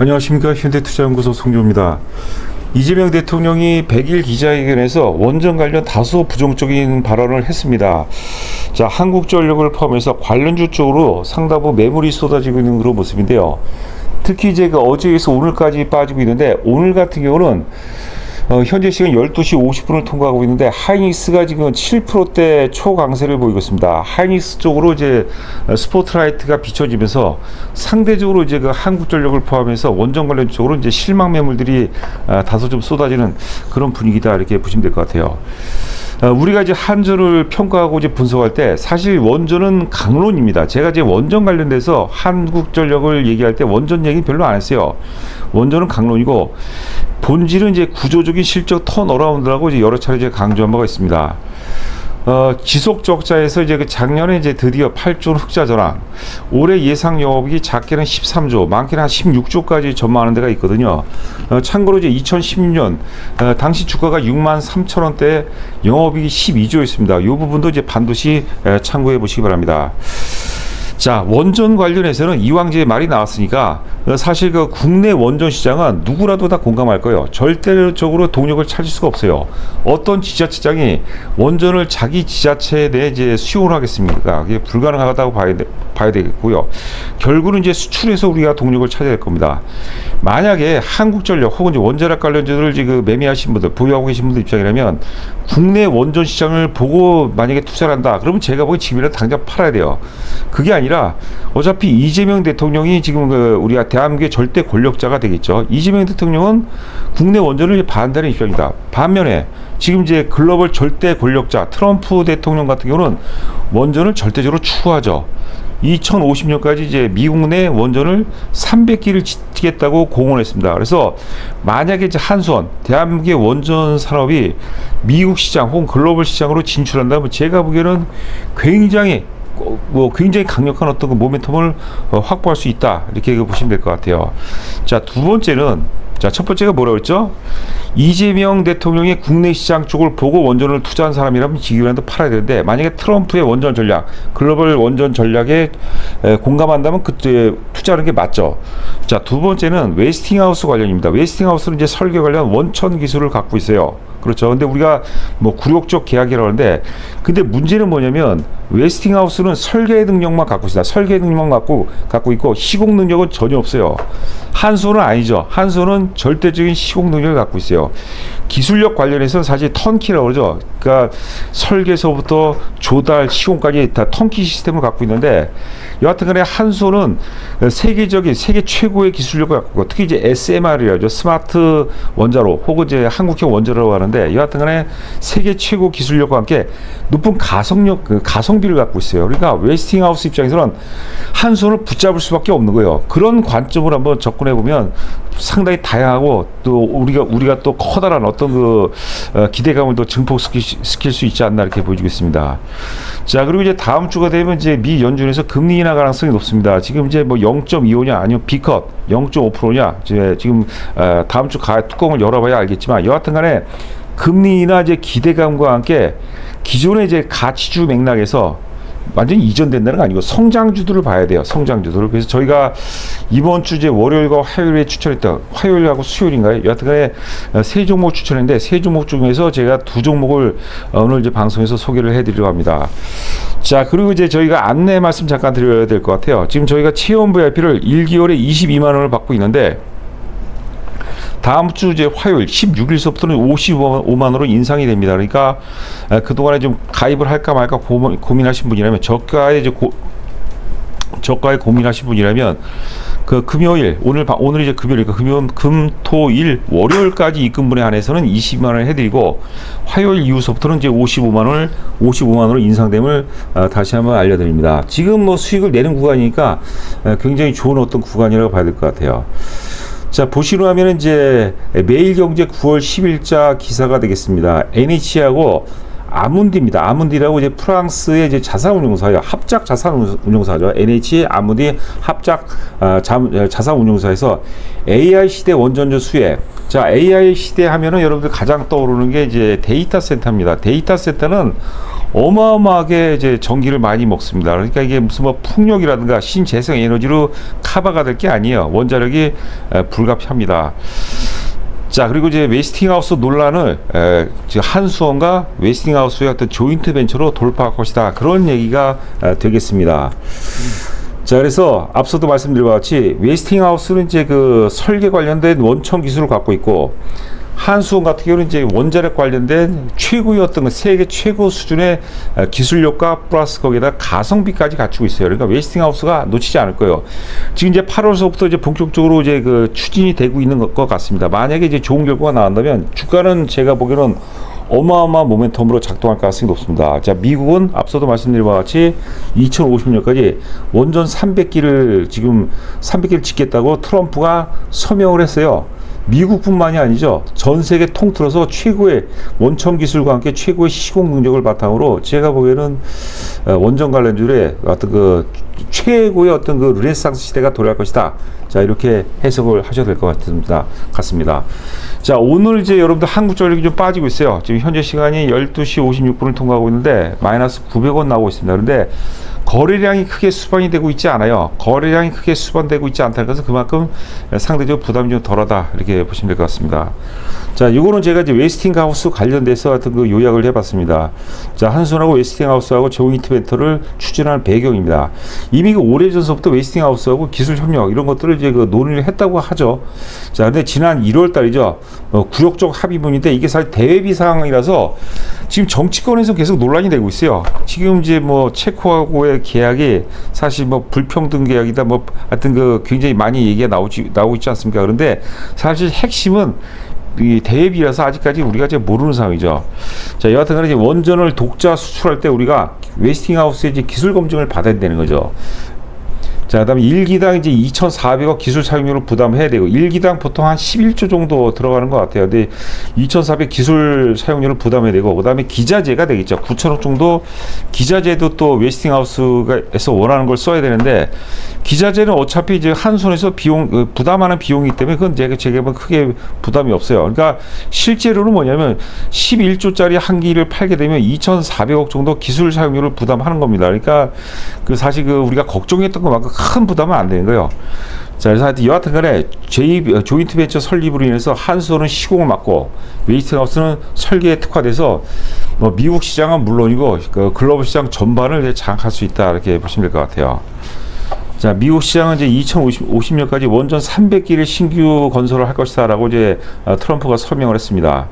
안녕하십니까. 현대투자연구소 송조입니다. 이재명 대통령이 100일 기자회견에서 원전 관련 다소 부정적인 발언을 했습니다. 자, 한국전력을 포함해서 관련주 쪽으로 상당부 매물이 쏟아지고 있는 그런 모습인데요. 특히 이제 어제에서 오늘까지 빠지고 있는데, 오늘 같은 경우는 현재 시간 12시 50분을 통과하고 있는데 하이닉스가 지금 7%대 초강세를 보이고 있습니다. 하이닉스 쪽으로 이제 스포트라이트가 비춰지면서 상대적으로 이제 그 한국전력을 포함해서 원전 관련 쪽으로 이제 실망 매물들이 다소 좀 쏟아지는 그런 분위기다, 이렇게 보시면 될 것 같아요. 우리가 이제 한전을 평가하고 이제 분석할 때 사실 원전은 강론입니다. 제가 이제 원전 관련돼서 한국전력을 얘기할 때 원전 얘기는 별로 안 했어요. 원전은 강론이고 본질은 이제 구조적인 실적 턴어라운드라고 이제 여러 차례 이제 강조한 바가 있습니다. 지속 적자에서 이제 그 작년에 이제 드디어 8조 흑자 전환, 올해 예상 영업이익이 작게는 13조, 많게는 한 16조까지 전망하는 데가 있거든요. 참고로 이제 2016년 당시 주가가 63,000원대에 영업이익이 12조였습니다. 이 부분도 이제 반드시 참고해 보시기 바랍니다. 자, 원전 관련해서는 이왕제 말이 나왔으니까 사실 그 국내 원전 시장은 누구라도 다 공감할 거예요. 절대적으로 동력을 찾을 수가 없어요. 어떤 지자체장이 원전을 자기 지자체에 대해 이제 수용을 하겠습니까? 그게 불가능하다고 봐야 되겠고요. 결국은 이제 수출해서 우리가 동력을 찾아야 될 겁니다. 만약에 한국전력 혹은 이제 원자력 관련주를 지금 매매하신 분들, 보유하고 계신 분들 입장이라면 국내 원전 시장을 보고 만약에 투자를 한다, 그러면 제가 보기 지금이라도 당장 팔아야 돼요. 그게 아니라 어차피 이재명 대통령이 지금 우리가 대한민국의 절대 권력자가 되겠죠. 이재명 대통령은 국내 원전을 반대하는 입장입니다. 반면에 지금 이제 글로벌 절대 권력자 트럼프 대통령 같은 경우는 원전을 절대적으로 추구하죠. 2050년까지 이제 미국 내 원전을 300기를 짓겠다고 공언했습니다. 그래서 만약에 이제 한수원, 대한민국의 원전 산업이 미국 시장 혹은 글로벌 시장으로 진출한다면 제가 보기에는 굉장히 강력한 어떤 그 모멘텀을 확보할 수 있다, 이렇게 보시면 될 것 같아요. 자, 두 번째는, 자, 첫 번째가 뭐라고 했죠? 이재명 대통령의 국내 시장 쪽을 보고 원전을 투자한 사람이라면 지금이라도 팔아야 되는데, 만약에 트럼프의 원전 전략, 글로벌 원전 전략에 공감한다면 그때 투자하는 게 맞죠. 자, 두 번째는 웨스팅하우스 관련입니다. 웨스팅하우스는 이제 설계 관련 원천 기술을 갖고 있어요. 그렇죠. 근데 우리가 뭐 굴욕적 계약이라고 하는데, 근데 문제는 뭐냐면 웨스팅하우스는 설계 능력만 갖고 있습니다. 설계 능력만 갖고 있고 시공 능력은 전혀 없어요. 한수는 아니죠. 한수는 절대적인 시공 능력을 갖고 있어요. 기술력 관련해서는 사실 턴키라고 그러죠. 그러니까 설계서부터 조달, 시공까지 다 턴키 시스템을 갖고 있는데, 여하튼간에 한수는 세계 최고의 기술력을 갖고 있고, 특히 이제 SMR이라죠. 스마트 원자로 혹은 이제 한국형 원자로라고 하는데, 여하튼간에 세계 최고 기술력과 함께 높은 가성비를 갖고 있어요. 그러니까 웨스팅하우스 입장에서는 한수를 붙잡을 수밖에 없는 거예요. 그런 관점으로 한번 접근해 보면 상당히 다양하고 또 우리가 또 커다란 어떤 그 기대감을 또 증폭시킬 수 있지 않나, 이렇게 보여지고 있습니다. 자, 그리고 이제 다음 주가 되면 이제 미 연준에서 금리 인하 가능성이 높습니다. 지금 이제 뭐 0.25냐 아니면 B컷 0.5%냐 지금 다음 주 뚜껑을 열어봐야 알겠지만, 여하튼간에 금리 인하 이제 기대감과 함께 기존의 이제 가치주 맥락에서 완전히 이전된다는 거 아니고 성장주들을 봐야 돼요. 성장주들을. 그래서 저희가 이번 주 이제 월요일과 화요일에 추천했던, 화요일하고 수요일인가요? 여하튼간에 세 종목 추천했는데, 세 종목 중에서 제가 두 종목을 오늘 이제 방송에서 소개를 해드리려고 합니다. 자, 그리고 이제 저희가 안내 말씀 잠깐 드려야 될 것 같아요. 지금 저희가 체험 VIP를 1개월에 22만 원을 받고 있는데, 다음 주 이제 화요일 16일서부터는 55만 원으로 인상이 됩니다. 그러니까 그동안에 좀 가입을 할까 말까 고민하신 분이라면, 저가에 고민하신 분이라면 그 금요일, 오늘 이제 금요일이니까 금토일 월요일까지 입금분에 한해서는 20만 원을 해드리고, 화요일 이후서부터는 이제 55만 원으로 인상됨을 다시 한번 알려드립니다. 지금 뭐 수익을 내는 구간이니까 굉장히 좋은 어떤 구간이라고 봐야 될 것 같아요. 자, 보시로 하면 이제 매일경제 9월 10일자 기사가 되겠습니다. NH하고 아문디입니다. 아문디라고 이제 프랑스의 이제 자산운용사예요. 합작 자산운용사죠. NH 아문디 합작 자산운용사에서 AI 시대 원전주 수혜. 자, AI 시대 하면은 여러분들 가장 떠오르는 게 이제 데이터 센터입니다. 데이터 센터는 어마어마하게 이제 전기를 많이 먹습니다. 그러니까 이게 무슨 뭐 풍력이라든가 신재생 에너지로 커버가 될 게 아니에요. 원자력이 불가피합니다. 자, 그리고 이제 웨스팅하우스 논란을 한수원과 웨스팅하우스의 어떤 조인트 벤처로 돌파할 것이다. 그런 얘기가 되겠습니다. 자, 그래서 앞서도 말씀드린 것 같이 웨스팅하우스는 이제 그 설계 관련된 원천 기술을 갖고 있고, 한수원 같은 경우는 이제 원자력 관련된 최고의 어떤 세계 최고 수준의 기술력과 플러스 거기에다 가성비까지 갖추고 있어요. 그러니까 웨스팅하우스가 놓치지 않을 거예요. 지금 이제 8월서부터 이제 본격적으로 이제 그 추진이 되고 있는 것 같습니다. 만약에 이제 좋은 결과가 나온다면 주가는 제가 보기에는 어마어마한 모멘텀으로 작동할 가능성이 높습니다. 자, 미국은 앞서도 말씀드린 바와 같이 2050년까지 원전 300기를 지금 300기를 짓겠다고 트럼프가 서명을 했어요. 미국뿐만이 아니죠. 전 세계 통틀어서 최고의 원천 기술과 함께 최고의 시공 능력을 바탕으로 제가 보기에는 원전 관련주의 어떤 그 최고의 어떤 그 르네상스 시대가 돌아갈 것이다. 자, 이렇게 해석을 하셔야 될 것 같습니다. 자, 오늘 이제 여러분들 한국전력이 좀 빠지고 있어요. 지금 현재 시간이 12시 56분을 통과하고 있는데 마이너스 900원 나오고 있습니다. 그런데 거래량이 크게 수반이 되고 있지 않아요. 거래량이 크게 수반되고 있지 않다는 것은 그만큼 상대적으로 부담이 좀 덜하다, 이렇게 보시면 될 것 같습니다. 자, 이거는 제가 이제 웨스팅하우스 관련돼서 같은 그 요약을 해봤습니다. 자, 한수원하고 웨스팅하우스하고 조인트 벤처를 추진하는 배경입니다. 이미 그 오래전서부터 웨스팅하우스하고 기술 협력 이런 것들을 이제 그 논의를 했다고 하죠. 자, 근데 지난 1월 달이죠. 구역적 합의문인데 이게 사실 대외비 상황이라서 지금 정치권에서 계속 논란이 되고 있어요. 지금 이제 뭐 체코하고의 계약이 사실 뭐 불평등 계약이다, 뭐 하여튼 그 굉장히 많이 얘기가 나오고 있지 않습니까? 그런데 사실 핵심은 이 대회비라서 아직까지 우리가 이제 모르는 상황이죠. 자, 여하튼간에 이제 원전을 독자 수출할 때 우리가 웨스팅하우스의 이제 기술 검증을 받아야 되는 거죠. 자, 그다음에 1기당 이제 2,400억 기술 사용료를 부담해야 되고 1기당 보통 한 11조 정도 들어가는 것 같아요. 근데 2,400 기술 사용료를 부담해야 되고 그다음에 기자재가 되겠죠. 9,000억 정도 기자재도 또 웨스팅하우스에서 원하는 걸 써야 되는데 기자재는 어차피 이제 한손에서 비용 부담하는 비용이기 때문에 그건 제가 보면 크게 부담이 없어요. 그러니까 실제로는 뭐냐면 11조짜리 한 기를 팔게 되면 2,400억 정도 기술 사용료를 부담하는 겁니다. 그러니까 그 사실 그 우리가 걱정했던 것만큼 큰 부담은 안 되는 거예요. 자, 그래서 하여튼 여하튼 간에 조인트 벤처 설립으로 인해서 한수원은 시공을 맡고 웨스팅하우스는 설계에 특화돼서 뭐 미국 시장은 물론이고 그 글로벌 시장 전반을 장악할 수 있다, 이렇게 보시면 될 것 같아요. 자, 미국 시장은 이제 2050년까지 원전 300기를 신규 건설을 할 것이다라고 이제 트럼프가 서명을 했습니다.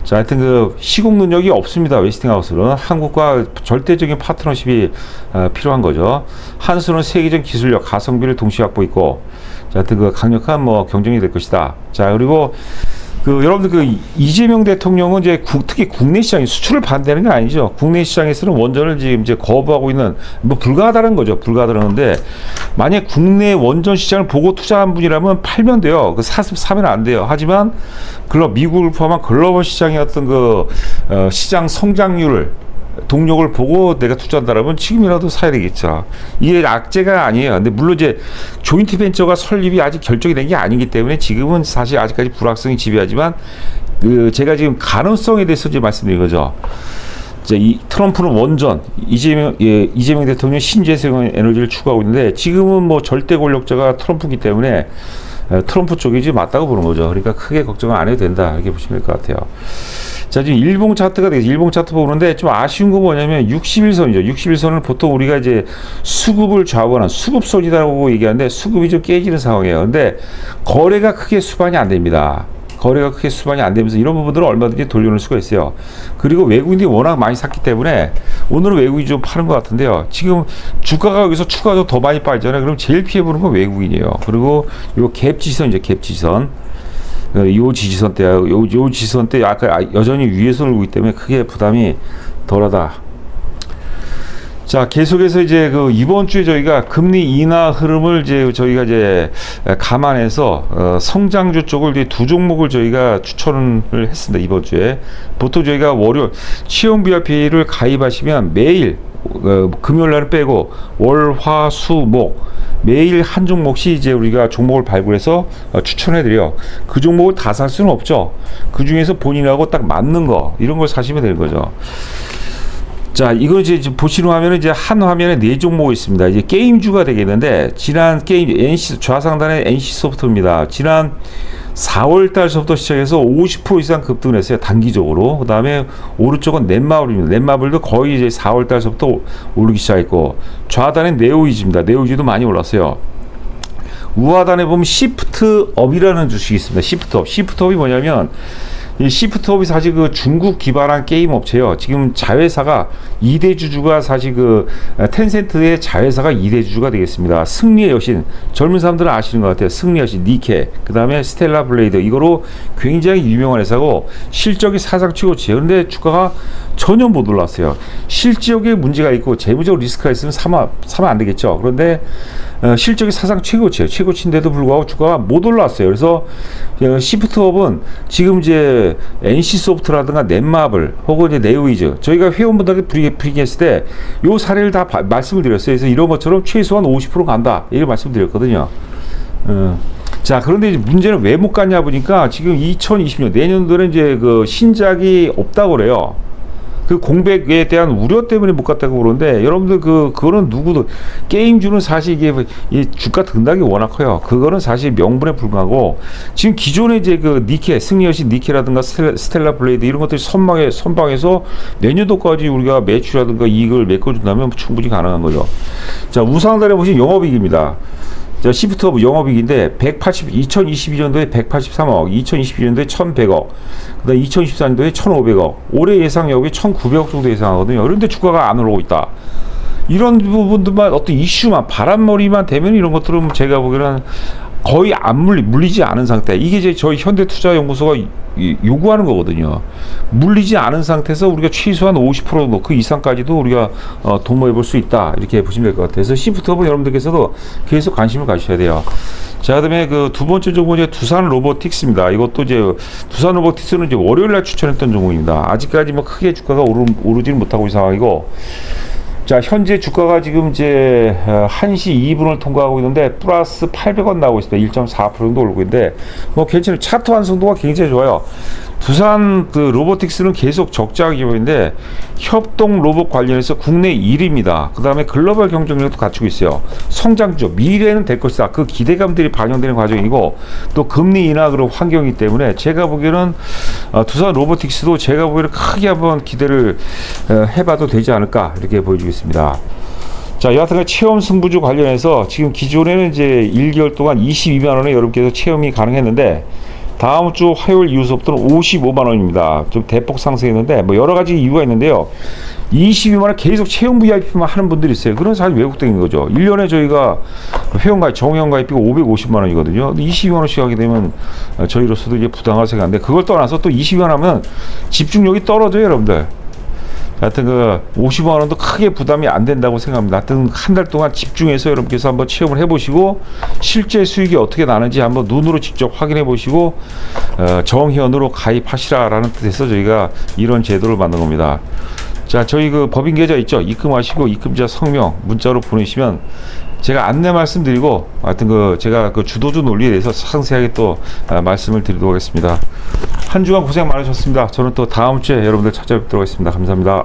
자, 하여튼 그 시공 능력이 없습니다. 웨스팅하우스는 한국과 절대적인 파트너십이 필요한 거죠. 한수는 세계적 기술력, 가성비를 동시에 갖고 있고, 자, 하여튼 그 강력한 뭐 경쟁이 될 것이다. 자, 그리고 그 여러분들 그 이재명 대통령은 이제 특히 국내 시장에 수출을 반대하는 게 아니죠. 국내 시장에서는 원전을 지금 이제 거부하고 있는 뭐 불가하다는 거죠. 불가하다는데 만약 국내 원전 시장을 보고 투자한 분이라면 팔면 돼요. 그 사면 안 돼요. 하지만 미국을 포함한 글로벌 시장의 어떤 그 시장 성장률을 동력을 보고 내가 투자한다라면 지금이라도 사야 되겠죠. 이게 악재가 아니에요. 근데 물론 이제 조인트 벤처가 설립이 아직 결정이 된 게 아니기 때문에 지금은 사실 아직까지 불확성이 지배하지만 그 제가 지금 가능성에 대해서 이제 말씀드린 거죠. 이 트럼프는 원전, 이재명 대통령 신재생 에너지를 추구하고 있는데 지금은 뭐 절대 권력자가 트럼프이기 때문에 트럼프 쪽이 지금 맞다고 보는 거죠. 그러니까 크게 걱정은 안 해도 된다, 이렇게 보시면 될 것 같아요. 자, 지금 일봉 차트가 되겠죠. 일봉 차트 보는데 좀 아쉬운 거 뭐냐면 61선이죠. 61선은 보통 우리가 이제 수급을 좌우하는 수급선이라고 얘기하는데 수급이 좀 깨지는 상황이에요. 근데 거래가 크게 수반이 안 됩니다. 거래가 크게 수반이 안 되면서 이런 부분들은 얼마든지 돌려놓을 수가 있어요. 그리고 외국인들이 워낙 많이 샀기 때문에 오늘은 외국인이 좀 파는 것 같은데요. 지금 주가가 여기서 추가로 더 많이 빠지잖아요. 그럼 제일 피해보는 건 외국인이에요. 그리고 요 갭 지선이죠. 갭 지선. 요 지지선 때, 요 지지선 때 아까 여전히 위에서 놀고 있기 때문에 크게 부담이 덜하다. 자, 계속해서 이제 그 이번 주에 저희가 금리 인하 흐름을 이제 저희가 이제 감안해서 성장주 쪽을 이제 두 종목을 저희가 추천을 했습니다. 이번 주에 보통 저희가 월요일 채용 BRP를 가입하시면 매일 금요일 날은 빼고 월, 화, 수, 목 매일 한 종목씩 이제 우리가 종목을 발굴해서 추천해드려. 그 종목을 다 살 수는 없죠. 그 중에서 본인하고 딱 맞는 거 이런 걸 사시면 되는 거죠. 자, 이거 이제 보시는 화면은 이제 한 화면에 네 종목이 있습니다. 이제 게임주가 되겠는데, 지난 게임 NC 좌상단의 NC 소프트입니다. 지난 4월 달서부터 시작해서 50% 이상 급등을 했어요. 단기적으로. 그 다음에 오른쪽은 넷마블입니다. 넷마블도 거의 이제 4월 달서부터 오르기 시작했고, 좌단은 네오이즈입니다. 네오이즈도 많이 올랐어요. 우하단에 보면 시프트업이라는 주식이 있습니다. 시프트업. 시프트업이 뭐냐면, 이 시프트업이 사실 그 중국 기반한 게임 업체예요. 지금 자회사가 2대 주주가 사실 그 텐센트의 자회사가 2대 주주가 되겠습니다. 승리의 여신, 젊은 사람들은 아시는 것 같아요. 승리의 여신, 니케, 그 다음에 스텔라 블레이드, 이거로 굉장히 유명한 회사고 실적이 사상 최고치예요. 그런데 주가가 전혀 못 올랐어요. 실적에 문제가 있고 재무적 리스크가 있으면 사면 안 되겠죠. 그런데 실적이 사상 최고치예요. 최고치인데도 불구하고 주가가 못 올랐어요. 그래서 시프트업은 지금 이제 NC소프트라든가 넷마블 혹은 이제 네오이즈, 저희가 회원분들한테 브리핑했을 때 요 사례를 다 말씀을 드렸어요. 그래서 이런 것처럼 최소한 50% 간다, 이걸 말씀드렸거든요. 자, 그런데 이제 문제는 왜 못 갔냐 보니까 지금 2020년 내년도는 이제 그 신작이 없다고 그래요. 그 공백에 대한 우려 때문에 못 갔다고 그러는데, 여러분들 그거는 누구도, 게임주는 사실 이게 이 주가 등락이 워낙 커요. 그거는 사실 명분에 불과하고, 지금 기존에 이제 그 니케, 승리여신 니케라든가 스텔라 블레이드 이런 것들이 선방해서 내년도까지 우리가 매출이라든가 이익을 메꿔준다면 충분히 가능한 거죠. 자, 우상단에 보시면 영업이익입니다. 자, 시프트업 영업이익인데 2022년도에 183억, 2022년도에 1,100억, 그다음 2024년도에 1,500억, 올해 예상 영업이 1,900억 정도 예상하거든요. 그런데 주가가 안 오르고 있다. 이런 부분들만, 어떤 이슈만, 바람머리만 되면 이런 것들은 제가 보기에는 거의 안 물리지 않은 상태. 이게 이제 저희 현대투자연구소가 요구하는 거거든요. 물리지 않은 상태에서 우리가 최소한 50% 그 이상까지도 우리가 도모해 볼 수 있다, 이렇게 보시면 될 것 같아요. 그래서 시프트업은 여러분들께서도 계속 관심을 가지셔야 돼요. 자, 그다음에 그 두 번째 종목은 이제 두산 로보틱스입니다. 이것도 이제 두산 로보틱스는 이제 월요일 날 추천했던 종목입니다. 아직까지 뭐 크게 주가가 오르지는 못하고 있는 상황이고, 자, 현재 주가가 지금 이제 1시 2분을 통과하고 있는데 플러스 800원 나오고 있습니다. 1.4% 정도 오르고 있는데 뭐 괜찮아요. 차트 완성도가 굉장히 좋아요. 두산 그 로보틱스는 계속 적자 기업인데 협동 로봇 관련해서 국내 1위입니다. 그 다음에 글로벌 경쟁력도 갖추고 있어요. 성장주, 미래는 될 것이다, 그 기대감들이 반영되는 과정이고, 또 금리 인하 그런 환경이기 때문에 제가 보기에는 두산 로보틱스도 제가 보기에는 크게 한번 기대를 해봐도 되지 않을까, 이렇게 보여주겠습니다. 자, 여하튼 체험 승부주 관련해서 지금 기존에는 이제 1개월 동안 22만 원에 여러분께서 체험이 가능했는데, 다음 주 화요일 이후서부터는 55만 원입니다. 좀 대폭 상승했는데 뭐 여러 가지 이유가 있는데요. 22만 원 계속 체험 VIP만 하는 분들이 있어요. 그런 사실 외국적인 거죠. 1년에 저희가 회원가입, 정회원가입비가 550만 원이거든요. 22만 원씩 하게 되면 저희로서도 이제 부담을 생각하는데, 그걸 떠나서 또 22만 원 하면 집중력이 떨어져요, 여러분들. 하여튼 그 50만 원도 크게 부담이 안 된다고 생각합니다. 하여튼 한 달 동안 집중해서 여러분께서 한번 체험을 해보시고 실제 수익이 어떻게 나는지 한번 눈으로 직접 확인해 보시고 정회원으로 가입하시라라는 뜻에서 저희가 이런 제도를 만든 겁니다. 자, 저희 그 법인 계좌 있죠? 입금하시고 입금자 성명 문자로 보내시면 제가 안내 말씀드리고, 하여튼 그 제가 그 주도주 논리에 대해서 상세하게 또 말씀을 드리도록 하겠습니다. 한 주간 고생 많으셨습니다. 저는 또 다음 주에 여러분들 찾아뵙도록 하겠습니다. 감사합니다.